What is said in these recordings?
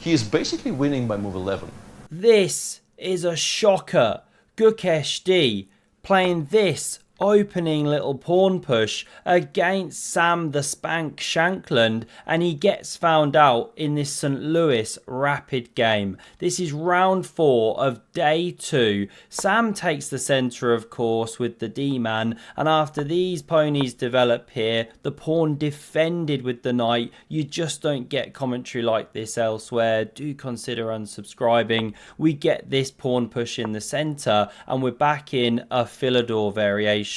He is basically winning by move 11. This is a shocker. Gukesh D playing this opening little pawn push against Sam the Spank Shankland, and he gets found out in this St. Louis rapid game. This is round 4 of day 2. Sam takes the centre, of course, with the D-man, and after these ponies develop here, the pawn defended with the knight. You just don't get commentary like this elsewhere. Do consider unsubscribing. We get this pawn push in the centre, and we're back in a Philidor variation,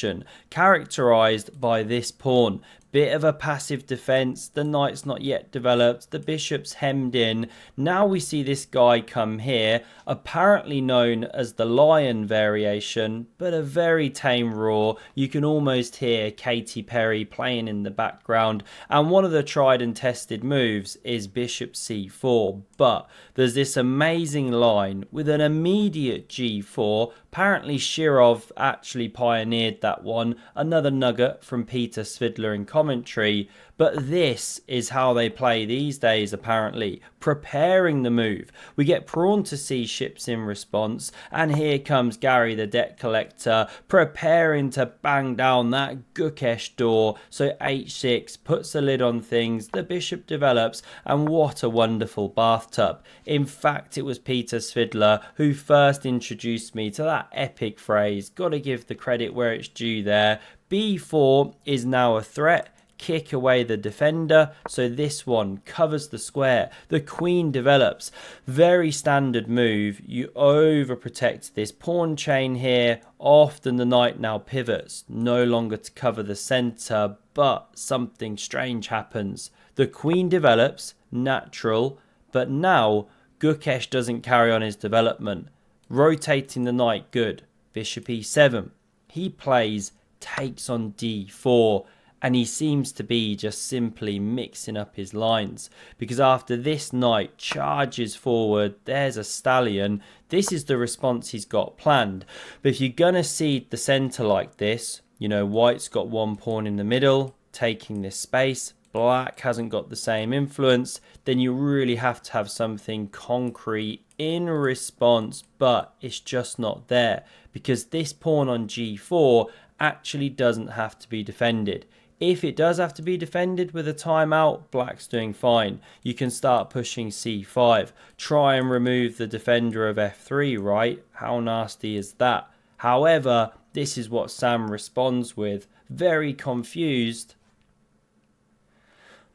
characterized by this pawn. Bit of a passive defense, the knight's not yet developed, the bishop's hemmed in. Now we see this guy come here, apparently known as the lion variation, but a very tame raw. You can almost hear Katy Perry playing in the background, and one of the tried and tested moves is bishop c4, but there's this amazing line with an immediate g4. Apparently Shirov actually pioneered that one, another nugget from Peter Svidler in commentary, but this is how they play these days apparently, preparing the move. We get pawn to c ships in response, and here comes Gary the debt collector preparing to bang down that Gukesh door. So h6 puts a lid on things, the bishop develops, and what a wonderful bathtub. In fact, it was Peter Svidler who first introduced me to that epic phrase. Gotta give the credit where it's due there. b4 is now a threat. Kick away the defender, so this one covers the square. The queen develops. Very standard move. You overprotect this pawn chain here. Often the knight now pivots, no longer to cover the center, but something strange happens. The queen develops, natural, but now Gukesh doesn't carry on his development. Rotating the knight, good. Bishop e7. He plays, takes on d4. And he seems to be just simply mixing up his lines, because after this knight charges forward, there's a stallion. This is the response he's got planned. But if you're going to cede the centre like this, you know, white's got one pawn in the middle, taking this space, black hasn't got the same influence, then you really have to have something concrete in response, but it's just not there, because this pawn on g4 actually doesn't have to be defended. If it does have to be defended with a timeout, black's doing fine. You can start pushing c5. Try and remove the defender of f3, right? How nasty is that? However, this is what Sam responds with. Very confused.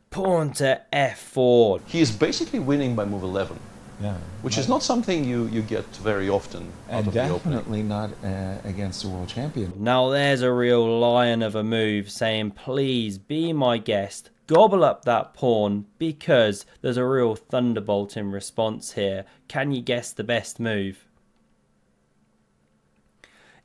Pawn to f4. He is basically winning by move 11. Yeah, which is not something you get very often out and of the opening. definitely not against a world champion. Now there's a real lion of a move saying, please be my guest, gobble up that pawn, because there's a real thunderbolt in response here. Can you guess the best move?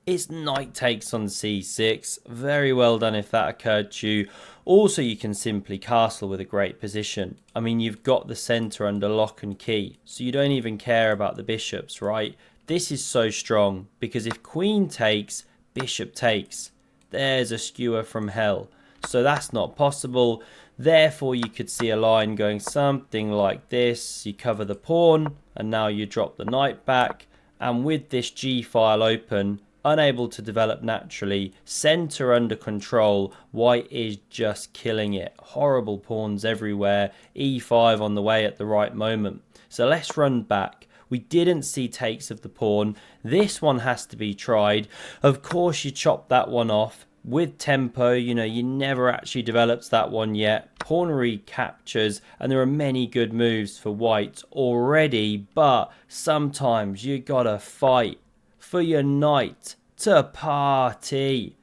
It's knight takes on c6. Very well done if that occurred to you. Also, you can simply castle with a great position. I mean, you've got the centre under lock and key, so you don't even care about the bishops, right? This is so strong, because if queen takes, bishop takes. There's a skewer from hell. So that's not possible. Therefore, you could see a line going something like this. You cover the pawn, and now you drop the knight back. And with this g-file open, unable to develop naturally, centre under control, white is just killing it. Horrible pawns everywhere, e5 on the way at the right moment. So let's run back. We didn't see takes of the pawn. This one has to be tried. Of course you chop that one off. With tempo, you know, you never actually develops that one yet. Pawn recaptures, and there are many good moves for white already, but sometimes you gotta fight for your knight to party.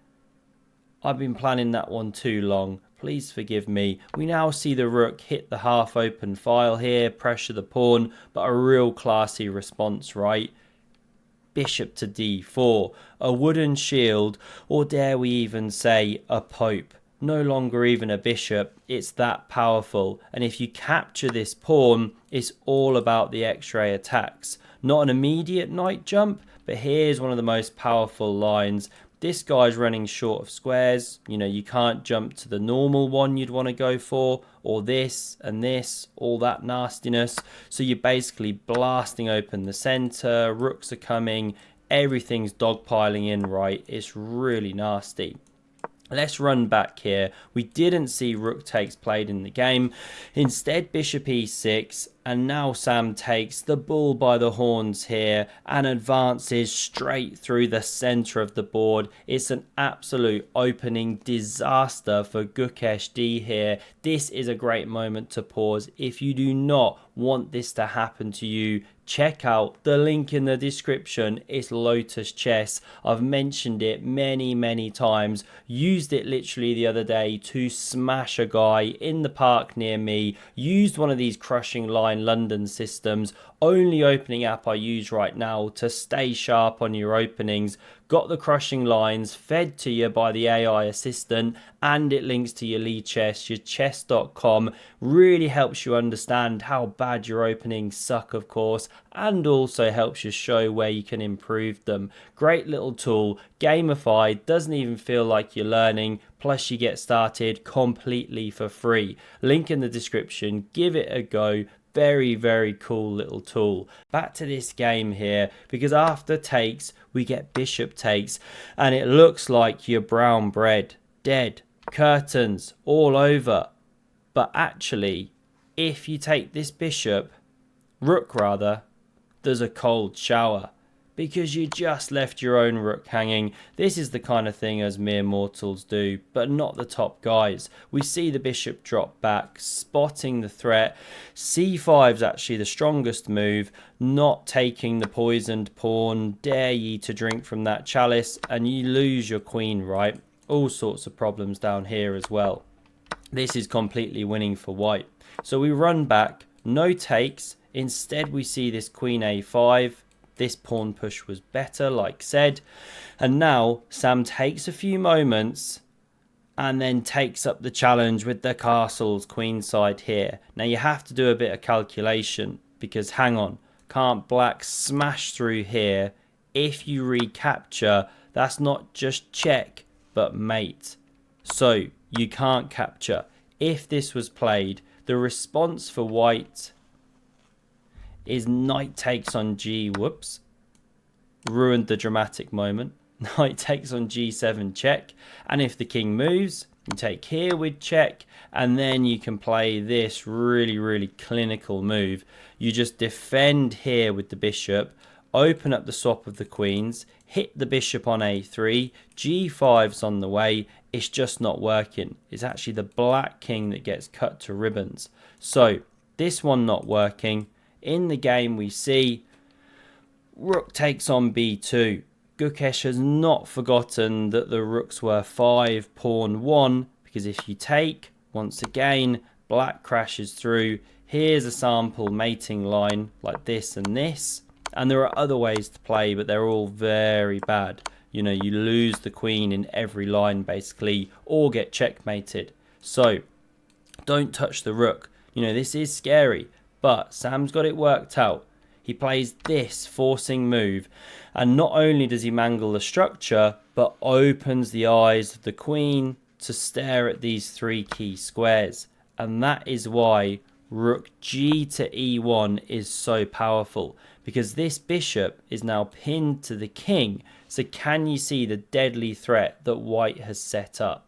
I've been planning that one too long. Please forgive me. We now see the rook hit the half open file here, pressure the pawn, but a real classy response, right? Bishop to d4, a wooden shield, or dare we even say a pope. No longer even a bishop, it's that powerful. And if you capture this pawn, it's all about the x-ray attacks. Not an immediate knight jump, but here's one of the most powerful lines. this guy's running short of squares. You know, you can't jump to the normal one you'd want to go for, or this and this, all that nastiness. So you're basically blasting open the center, rooks are coming, everything's dogpiling in, right? It's really nasty. Let's run back here. We didn't see rook takes played in the game. Instead, bishop e6, and now Sam takes the bull by the horns here and advances straight through the center of the board. It's an absolute opening disaster for Gukesh D here. This is a great moment to pause. If you do not want this to happen to you, check out the link in the description. It's Lotus Chess. I've mentioned it many times. Used it literally the other day to smash a guy in the park near me. Used one of these crushing line London systems. Only opening app I use right now to stay sharp on your openings. Got the crushing lines fed to you by the AI assistant, and it links to your lead chess, your chess.com. Really helps you understand how bad your openings suck, of course, and also helps you show where you can improve them. Great little tool, gamified, doesn't even feel like you're learning, plus you get started completely for free. Link in the description, give it a go. Very cool little tool. Back to this game here, because after takes we get bishop takes, and it looks like you're brown bread, dead, curtains all over. But actually, if you take this bishop, rook rather, there's a cold shower, because you just left your own rook hanging. This is the kind of thing as mere mortals do, but not the top guys. We see the bishop drop back, spotting the threat. c5 is actually the strongest move, not taking the poisoned pawn. Dare ye to drink from that chalice, and you lose your queen, right? All sorts of problems down here as well. This is completely winning for white. So we run back, no takes. Instead we see this queen a5. This pawn push was better, like said. And now Sam takes a few moments and then takes up the challenge with the castles queenside here. Now you have to do a bit of calculation, because hang on, can't black smash through here? If you recapture, that's not just check, but mate. So you can't capture. If this was played, the response for white is knight takes on g, whoops, ruined the dramatic moment. Knight takes on g7 check, and if the king moves, you take here with check, and then you can play this really clinical move. You just defend here with the bishop, open up the swap of the queens, hit the bishop on a3, g5's on the way. It's just not working. It's actually the black king that gets cut to ribbons. So this one not working. In the game we see rook takes on b2. Gukesh has not forgotten that the rooks were 5, pawn 1, because if you take, once again, black crashes through. Here's a sample mating line like this and this. And there are other ways to play, but they're all very bad. You know, you lose the queen in every line basically, or get checkmated. So don't touch the rook. You know, this is scary. But Sam's got it worked out. He plays this forcing move, and not only does he mangle the structure, but opens the eyes of the queen to stare at these 3 key squares. And that is why rook g to e1 is so powerful, because this bishop is now pinned to the king. So can you see the deadly threat that white has set up?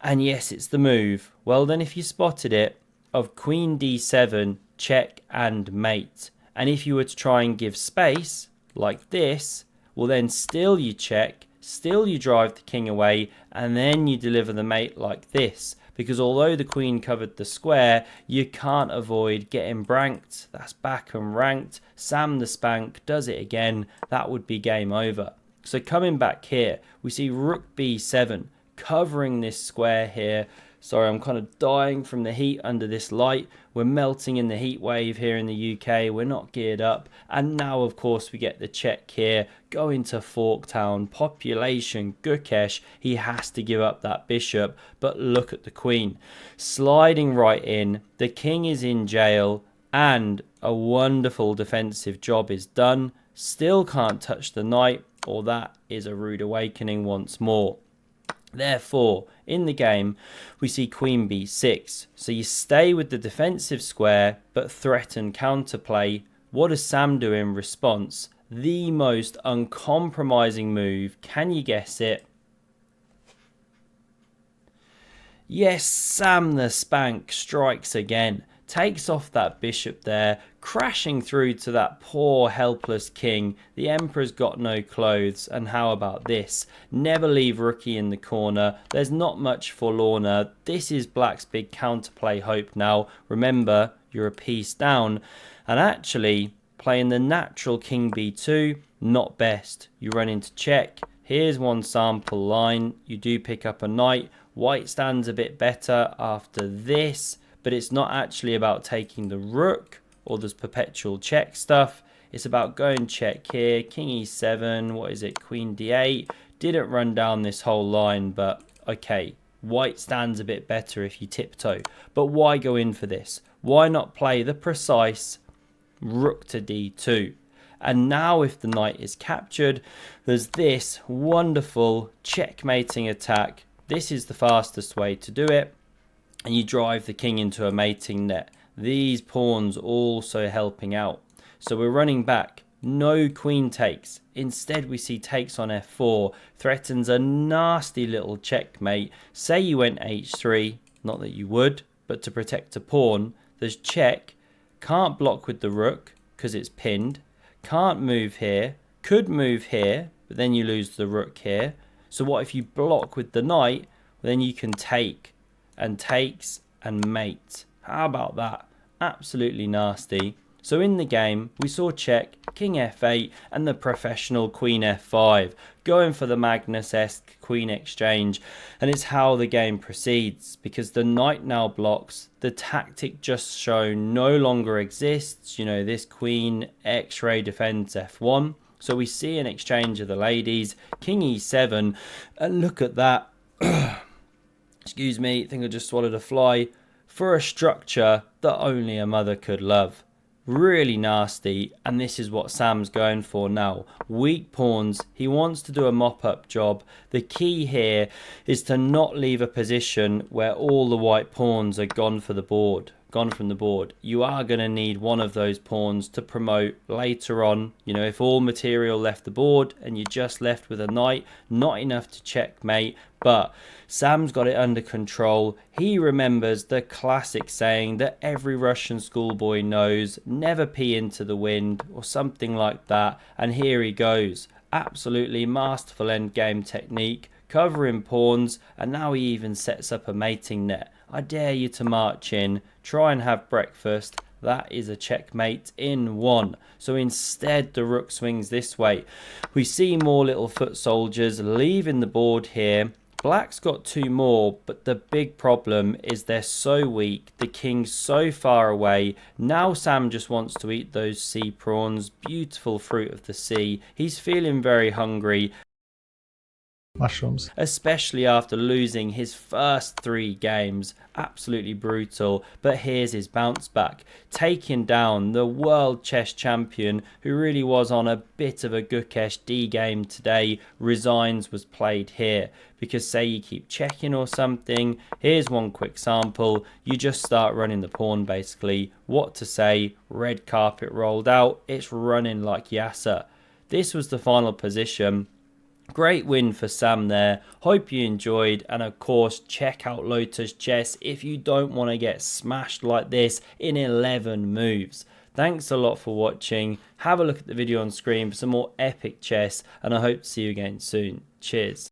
And yes, it's the move. Well then, if you spotted it, of queen d7, check and mate. And if you were to try and give space like this, well then still you check, still you drive the king away, and then you deliver the mate like this. Because although the queen covered the square, you can't avoid getting branked. That's back and ranked. Sam the Spank does it again. That would be game over. So coming back here, we see rook b7 covering this square here. Sorry, I'm kind of dying from the heat under this light. We're melting in the heat wave here in the UK. We're not geared up. And now, of course, we get the check here. Going to Forktown. Population. Gukesh. He has to give up that bishop. But look at the queen. Sliding right in. The king is in jail. And a wonderful defensive job is done. Still can't touch the knight. or that is a rude awakening once more. Therefore, in the game, we see queen b6. So you stay with the defensive square, but threaten counterplay. What does Sam do in response? The most uncompromising move. Can you guess it? Yes, Sam the Spank strikes again. Takes off that bishop there, crashing through to that poor helpless king. The emperor's got no clothes. And how about this? Never leave rookie in the corner. There's not much forlorner. This is black's big counterplay hope now. Remember, you're a piece down. And actually, playing the natural king b2, not best. You run into check. Here's one sample line. You do pick up a knight. White stands a bit better after this. But it's not actually about taking the rook or this perpetual check stuff. It's about going check here. King e7, what is it? Queen d8. Didn't run down this whole line, but okay. White stands a bit better if you tiptoe. But why go in for this? Why not play the precise rook to d2? And now if the knight is captured, there's this wonderful checkmating attack. This is the fastest way to do it. And you drive the king into a mating net. These pawns also helping out. So we're running back. No queen takes. Instead we see takes on f4. Threatens a nasty little checkmate. Say you went h3. Not that you would, but to protect a pawn. There's check. Can't block with the rook because it's pinned. Can't move here. Could move here, but then you lose the rook here. So what if you block with the knight? Then you can take. And takes and mate. How about that? Absolutely nasty. So in the game, we saw check, king f8, and the professional queen f5, going for the Magnus-esque queen exchange. And it's how the game proceeds, because the knight now blocks. The tactic just shown no longer exists. You know, this queen x-ray defends f1. So we see an exchange of the ladies, king e7, and look at that. Excuse me, I think I just swallowed a fly. For a structure that only a mother could love. Really nasty, and this is what Sam's going for now. Weak pawns, he wants to do a mop-up job. The key here is to not leave a position where all the white pawns are gone from the board. You are going to need one of those pawns to promote later on. You know, if all material left the board and you're just left with a knight, not enough to checkmate. But Sam's got it under control. He remembers the classic saying that every Russian schoolboy knows, never pee into the wind, or something like that. And here he goes. Absolutely masterful endgame technique, covering pawns, and now he even sets up a mating net. I dare you to march in, try and have breakfast. That is a checkmate in one. So instead the rook swings this way. We see more little foot soldiers leaving the board here. Black's got two more, but the big problem is they're so weak. The king's so far away. Now Sam just wants to eat those sea prawns. Beautiful fruit of the sea. He's feeling very hungry. Mushrooms. Especially after losing his first 3 games. Absolutely brutal. But here's his bounce back. Taking down the world chess champion, who really was on a bit of a Gukesh D game today. Resigns was played here. Because say you keep checking or something. Here's one quick sample. You just start running the pawn basically. What to say? Red carpet rolled out. It's running like Yasser. This was the final position. Great win for Sam there. Hope you enjoyed, and of course check out Lotus Chess if you don't want to get smashed like this in 11 moves. Thanks a lot for watching. Have a look at the video on screen for some more epic chess, and I hope to see you again soon. Cheers.